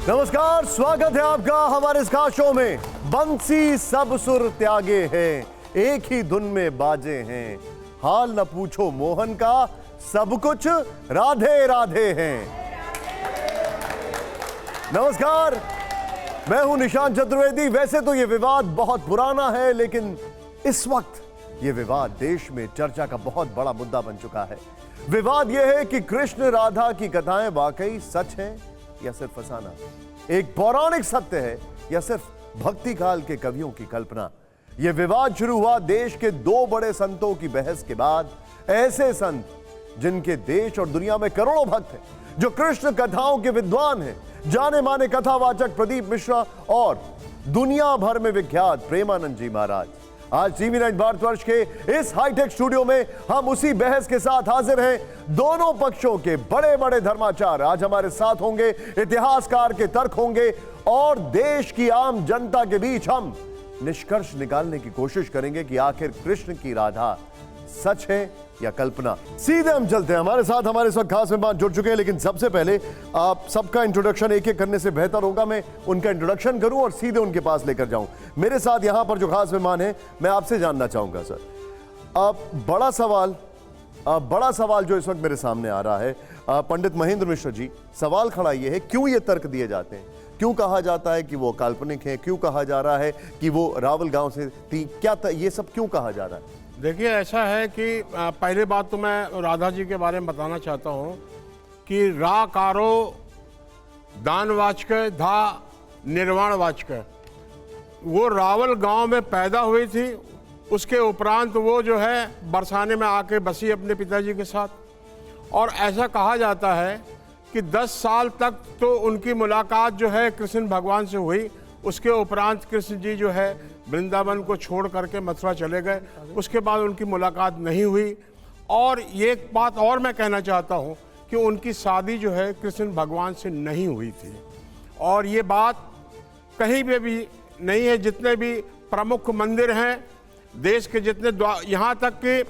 नमस्कार, स्वागत है आपका हमारे इस खास शो में। बंसी सब सुर त्यागे हैं, एक ही धुन में बाजे हैं, हाल न पूछो मोहन का, सब कुछ राधे राधे हैं। नमस्कार, मैं हूं निशांत चतुर्वेदी। वैसे तो यह विवाद बहुत पुराना है, लेकिन इस वक्त यह विवाद देश में चर्चा का बहुत बड़ा मुद्दा बन चुका है। विवाद यह है कि कृष्ण राधा की कथाएं वाकई सच हैं या सिर्फ फसाना, एक पौराणिक सत्य है या सिर्फ भक्ति काल के कवियों की कल्पना। यह विवाद शुरू हुआ देश के दो बड़े संतों की बहस के बाद। ऐसे संत जिनके देश और दुनिया में करोड़ों भक्त हैं, जो कृष्ण कथाओं के विद्वान हैं, जाने माने कथावाचक प्रदीप मिश्रा और दुनिया भर में विख्यात प्रेमानंद जी महाराज। आज टीवी 9 भारतवर्ष के इस हाईटेक स्टूडियो में हम उसी बहस के साथ हाजिर हैं। दोनों पक्षों के बड़े बड़े धर्माचार्य आज हमारे साथ होंगे, इतिहासकार के तर्क होंगे और देश की आम जनता के बीच हम निष्कर्ष निकालने की कोशिश करेंगे कि आखिर कृष्ण की राधा सच है या कल्पना। सीधे हम चलते हैं। हमारे साथ हमारे इस वक्त खास मेहमान जुड़ चुके हैं, लेकिन सबसे पहले आप सबका इंट्रोडक्शन एक एक करने से बेहतर होगा मैं उनका इंट्रोडक्शन करूं और सीधे उनके पास लेकर जाऊं। मेरे साथ यहां पर जो खास मेहमान हैं, मैं आपसे जानना चाहूंगा सर, बड़ा सवाल जो इस वक्त मेरे सामने आ रहा है, पंडित महेंद्र मिश्र जी, सवाल खड़ा यह है, क्यों ये तर्क दिए जाते हैं, क्यों कहा जाता है कि वो काल्पनिक है, क्यों कहा जा रहा है कि वो रावल गांव से थी, क्या ये सब क्यों कहा जा रहा है? देखिए, ऐसा है कि पहले बात तो मैं राधा जी के बारे में बताना चाहता हूँ कि रा कारो दानवाचक धा निर्वाणवाचक, वो रावल गांव में पैदा हुई थी। उसके उपरांत वो जो है बरसाने में आके बसी अपने पिताजी के साथ, और ऐसा कहा जाता है कि 10 साल तक तो उनकी मुलाकात जो है कृष्ण भगवान से हुई। उसके उपरांत कृष्ण जी जो है वृंदावन को छोड़ करके मथुरा चले गए, उसके बाद उनकी मुलाकात नहीं हुई। और ये एक बात और मैं कहना चाहता हूँ कि उनकी शादी जो है कृष्ण भगवान से नहीं हुई थी, और ये बात कहीं पे भी नहीं है। जितने भी प्रमुख मंदिर हैं देश के, जितने यहाँ तक कि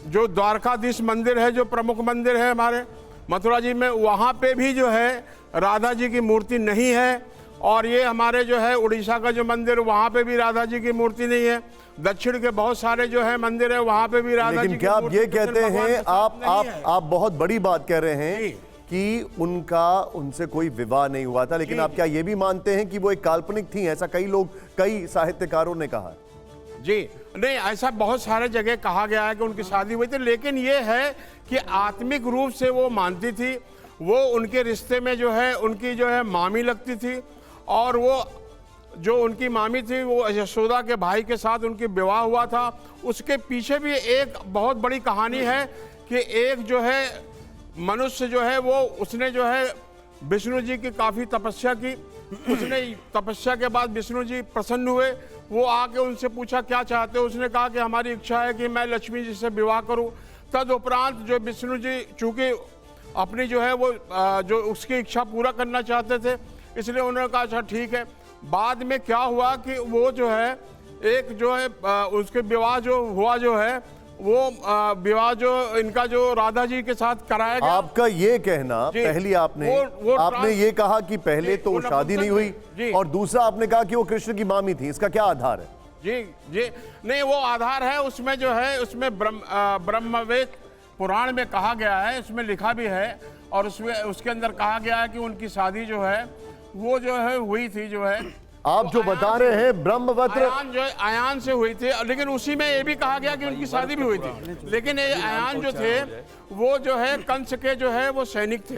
जो द्वारकाधीश मंदिर है, जो प्रमुख मंदिर है हमारे मथुरा जी में, वहाँ पे भी जो है राधा जी की मूर्ति नहीं है। और ये हमारे जो है उड़ीसा का जो मंदिर, वहाँ पे भी राधा जी की मूर्ति नहीं है। दक्षिण के बहुत सारे जो है मंदिर है, वहाँ पे भी राधा जी की क्या आप ये कहते हैं, आप बहुत बड़ी बात कह रहे हैं कि उनसे कोई विवाह नहीं हुआ था, लेकिन आप क्या ये भी मानते हैं कि वो एक काल्पनिक थी? ऐसा कई साहित्यकारों ने कहा जी। नहीं, ऐसा बहुत सारे जगह कहा गया है कि उनकी शादी हुई थी, लेकिन ये है कि आत्मिक रूप से वो मानती थी। वो उनके रिश्ते में जो है उनकी जो है मामी लगती थी, और वो जो उनकी मामी थी वो यशोदा के भाई के साथ उनकी विवाह हुआ था। उसके पीछे भी एक बहुत बड़ी कहानी है कि एक जो है मनुष्य जो है वो उसने जो है विष्णु जी की काफ़ी तपस्या की। उसने तपस्या के बाद विष्णु जी प्रसन्न हुए, वो आके उनसे पूछा क्या चाहते हो। उसने कहा कि हमारी इच्छा है कि मैं लक्ष्मी जी से विवाह करूं। तदुपरांत जो विष्णु जी चूँकि अपनी जो है वो जो उसकी इच्छा पूरा करना चाहते थे, इसलिए उन्होंने कहा अच्छा ठीक है। बाद में क्या हुआ कि वो जो है एक जो है उसके विवाह जो हुआ जो है वो विवाह जो इनका जो राधा जी के साथ कराया गया। आपका ये कहना, पहली आपने ये कहा कि पहले तो शादी नहीं हुई, और दूसरा आपने कहा कि वो कृष्ण की मामी थी, इसका क्या आधार है? जी नहीं, वो आधार है उसमें जो है, उसमें ब्रह्मवेद पुराण में कहा गया है, उसमें लिखा भी है, और उसमें उसके अंदर कहा गया है कि उनकी शादी जो है वो जो है हुई थी जो है, आप जो बता रहे हैं ब्रह्मवत्र आयान जो है आयान से हुई थी। लेकिन उसी में ये भी कहा गया कि उनकी शादी भी हुई थी, लेकिन ये आयान जो थे वो जो है कंस के जो है वो सैनिक थे।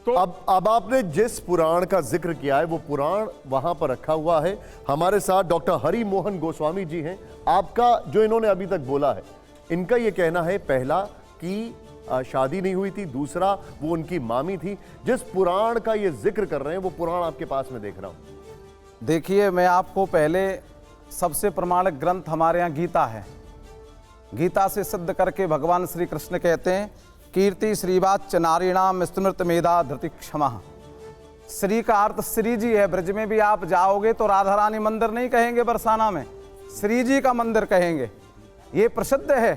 तो अब आपने जिस पुराण का जिक्र किया है वो पुराण वहां पर रखा हुआ है। हमारे साथ डॉक्टर हरि मोहन गोस्वामी जी हैं। आपका जो इन्होंने अभी तक बोला है, इनका ये कहना है, पहला कि शादी नहीं हुई थी, दूसरा वो उनकी मामी थी। जिस पुराण का ये जिक्र कर रहे हैं वो पुराण आपके पास में देख रहा हूं। देखिए, मैं आपको पहले सबसे प्रमाणिक ग्रंथ हमारे यहाँ गीता है। गीता से सिद्ध करके भगवान श्री कृष्ण कहते हैं, कीर्ति श्रीवाच नारीणाम स्मृत मेधा धृति क्षमा। श्री का अर्थ श्री जी है। ब्रज में भी आप जाओगे तो राधा रानी मंदिर नहीं कहेंगे बरसाना में, श्री जी का मंदिर कहेंगे। ये प्रसिद्ध है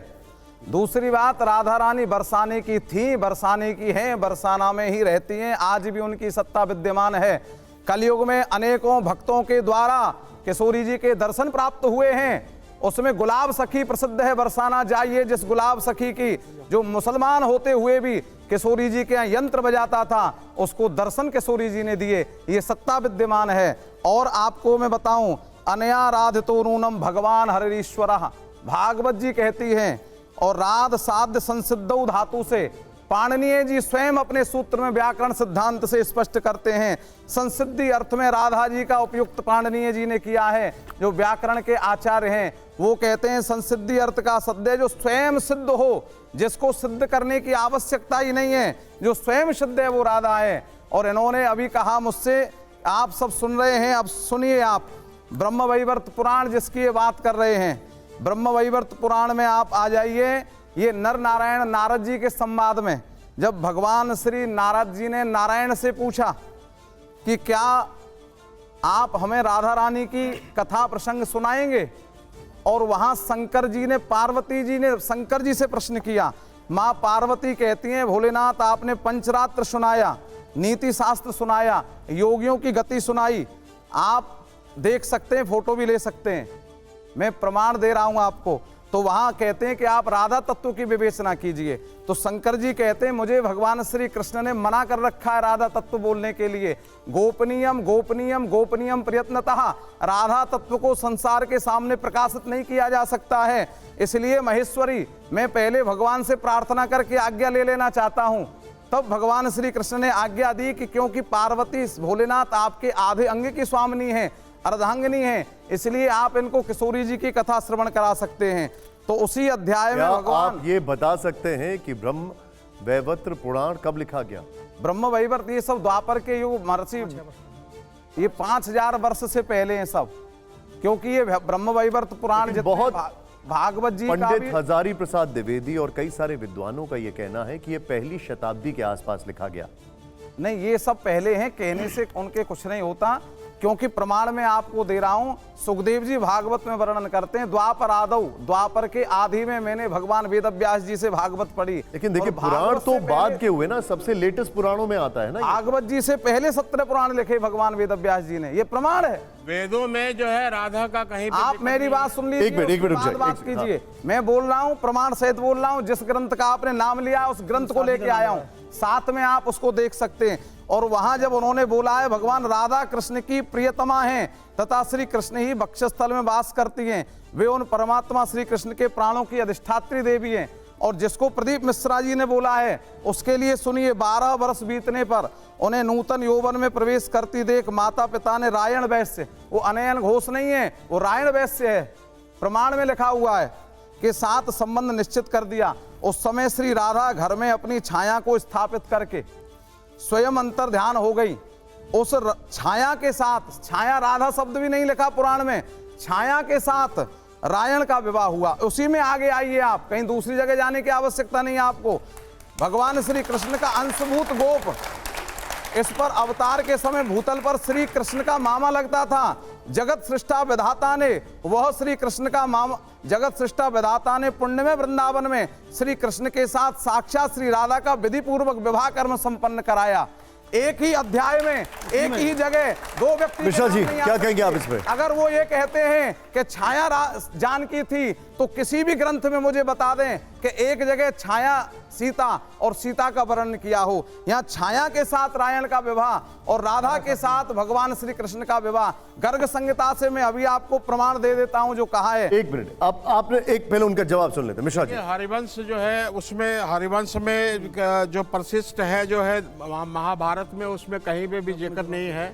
दूसरी बात, राधा रानी बरसाने की थी, बरसाने की हैं, बरसाना में ही रहती हैं, आज भी उनकी सत्ता विद्यमान है। कलयुग में अनेकों भक्तों के द्वारा किशोरी जी के दर्शन प्राप्त हुए हैं। उसमें गुलाब सखी प्रसिद्ध है, बरसाना जाइए, जिस गुलाब सखी की जो मुसलमान होते हुए भी किशोरी जी के यहाँ यंत्र बजाता था, उसको दर्शन किशोरी जी ने दिए, ये सत्ता विद्यमान है। और आपको मैं बताऊं, अनया राधितो नूनम भगवान हरिश्वर, भागवत जी कहती हैं, और राध साध्य संसिद्धौ धातु से पाणिनीय जी स्वयं अपने सूत्र में व्याकरण सिद्धांत से स्पष्ट करते हैं। संसिद्धि अर्थ में राधा जी का उपयुक्त पाणिनीय जी ने किया है, जो व्याकरण के आचार्य हैं। वो कहते हैं संसिद्धि अर्थ का सद्य जो स्वयं सिद्ध हो, जिसको सिद्ध करने की आवश्यकता ही नहीं है, जो स्वयं सिद्ध है वो राधा है। और इन्होंने अभी कहा मुझसे, आप सब सुन रहे हैं, अब सुनिए आप, ब्रह्म वैवर्त पुराण जिसकी ये बात कर रहे हैं, ब्रह्म वैवर्त पुराण में आप आ जाइए। ये नर नारायण नारद जी के संवाद में जब भगवान श्री नारद जी ने नारायण से पूछा कि क्या आप हमें राधा रानी की कथा प्रसंग सुनाएंगे, और वहां शंकर जी ने, पार्वती जी ने शंकर जी से प्रश्न किया। माँ पार्वती कहती हैं, भोलेनाथ आपने पंचरात्र सुनाया, नीति शास्त्र सुनाया, योगियों की गति सुनाई, आप देख सकते हैं, फोटो भी ले सकते हैं, मैं प्रमाण दे रहा हूं आपको। तो वहां कहते हैं कि आप राधा तत्व की विवेचना कीजिए। तो शंकर जी कहते हैं, मुझे भगवान श्री कृष्ण ने मना कर रखा है राधा तत्व बोलने के लिए। गोपनीयम गोपनीयम गोपनीयम प्रयत्नतः, राधा तत्व को संसार के सामने प्रकाशित नहीं किया जा सकता है। इसलिए महेश्वरी, मैं पहले भगवान से प्रार्थना करके आज्ञा ले लेना चाहता हूं। तब भगवान श्री कृष्ण ने आज्ञा दी कि क्योंकि पार्वती भोलेनाथ आपके आधे अंग की स्वामिनी है, अर्धांगिनी है, इसलिए आप इनको किशोरी जी की कथा श्रवण करा सकते हैं। तो उसी अध्याय में भगवान, आप ये बता सकते हैं कि ब्रह्म वैवर्त पुराण कब लिखा गया? ब्रह्म वैवर्त ये सब द्वापर के युग, महर्षि, ये 5000 वर्ष से पहले हैं सब, क्योंकि ये ब्रह्म वैवर्त पुराण बहुत भागवत जी का भी, पंडित हजारी प्रसाद द्विवेदी और कई सारे विद्वानों का ये कहना है कि ये पहली शताब्दी के आसपास लिखा गया। नहीं, ये सब पहले हैं, कहने से उनके कुछ नहीं होता, क्योंकि प्रमाण में आपको दे रहा हूं। सुखदेव जी भागवत में वर्णन करते हैं, द्वापर आदौ, द्वापर के आदि में मैंने भगवान वेदव्यास जी से भागवत पढ़ी। लेकिन देखिए, पुराण तो बाद के हुए ना, सबसे लेटेस्ट पुराणों में आता है ना। भागवत जी से पहले 17 पुराण लिखे भगवान वेदव्यास जी ने, ये प्रमाण है। वेदों में जो है राधा का कहीं आप मेरी बात सुन लीजिए, एक मिनट बात कीजिए। मैं बोल रहा हूं, प्रमाण सहित बोल रहा हूं, जिस ग्रंथ का आपने नाम लिया उस ग्रंथ को लेके आया हूं, साथ में आप उसको देख सकते हैं। और वहां जब उन्होंने बोला है भगवान राधा कृष्ण की प्रियतमा हैं तथा श्री कृष्ण ही वक्षस्थल में वास करती हैं, वे उन परमात्मा श्री कृष्ण के प्राणों की अधिष्ठात्री देवी हैं। और जिसको प्रदीप मिश्रा जी ने बोला है उसके लिए सुनिए, 12 वर्ष बीतने पर उन्हें नूतन यौवन में प्रवेश करती देख माता पिता ने रायण वैश्य, वो अनयन घोष नहीं है, वो रायण वैश्य है, प्रमाण में लिखा हुआ है, के साथ संबंध निश्चित कर दिया। उस समय श्री राधा घर में अपनी छाया को स्थापित करके स्वयं अंतर ध्यान हो गई। उस छाया के साथ, छाया राधा शब्द भी नहीं लिखा पुराण में, छाया के साथ रायण का विवाह हुआ। उसी में आगे आइए आप, कहीं दूसरी जगह जाने की आवश्यकता नहीं है आपको। भगवान श्री कृष्ण का अंशभूत गोप, इस पर अवतार के समय भूतल पर श्री कृष्ण का मामा लगता था। जगत सृष्टा विधाता ने, वह श्री कृष्ण का मामा, जगत सृष्टा विधाता ने पुण्य में वृंदावन में श्री कृष्ण के साथ साक्षात श्री राधा का विधि पूर्वक विवाह कर्म संपन्न कराया। एक ही अध्याय में, एक ही जगह दो व्यक्ति। मिश्रा जी, क्या कहेंगे आप इसमें? अगर वो ये कहते हैं कि छाया जानकी थी, तो किसी भी ग्रंथ में मुझे बता दें कि एक जगह छाया सीता और सीता का वर्णन किया हो। यहाँ छाया के साथ रायण का विवाह और राधा के साथ भगवान श्री कृष्ण का विवाह, गर्ग संहिता से मैं अभी आपको प्रमाण दे देता हूं जो कहा है। एक मिनट, आपने एक पहले उनका जवाब सुन लेते। मिश्रा जी, हरिवंश जो है उसमें, हरिवंश में जो प्रशिष्ट है जो है महाभारत में, उसमें कहीं पे भी जिक्र नहीं है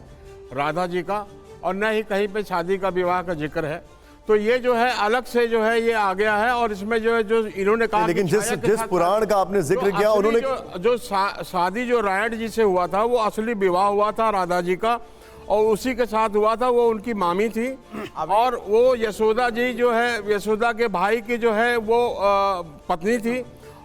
राधा जी का, और न ही कहीं पे शादी का विवाह का जिक्र है। तो ये जो है अलग से जो है ये आ गया है। और इसमें जो है, जो इन्होंने कहा, लेकिन जिस पुराण का आपने जिक्र किया, उन्होंने जो शादी जो रायण जी से हुआ था, वो असली विवाह हुआ था राधा जी का, और उसी के साथ हुआ था। वो उनकी मामी थी, और वो यशोदा जी जो है, यशोदा के भाई की जो है वो पत्नी थी।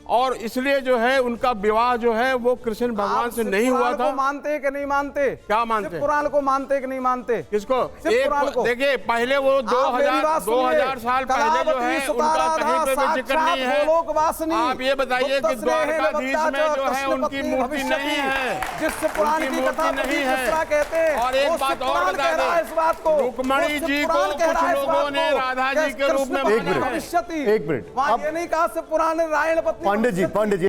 और इसलिए जो है उनका विवाह जो है वो कृष्ण भगवान से नहीं हुआ था। मानते कि नहीं मानते? क्या मानते? शिव पुराण को मानते कि नहीं मानते? किसको? शिव पुराण को। देखिए पहले वो 2000 साल पहले जो है उनका कहीं पे भी जिक्र नहीं है। आप ये बताइए कि द्वारकाधीश में जो है उनकी मूर्ति नहीं है, जिससे पुराण की कथा नहीं है। कहते हैं। और एक बात और बता दें, इस बात को रुक्मणी जी को कुछ लोगों ने राधा जी के रूप में एक मिनट, एक मिनट, वहाँ ये नहीं कहा शिव पुराण रायण पत्नी पंडित जी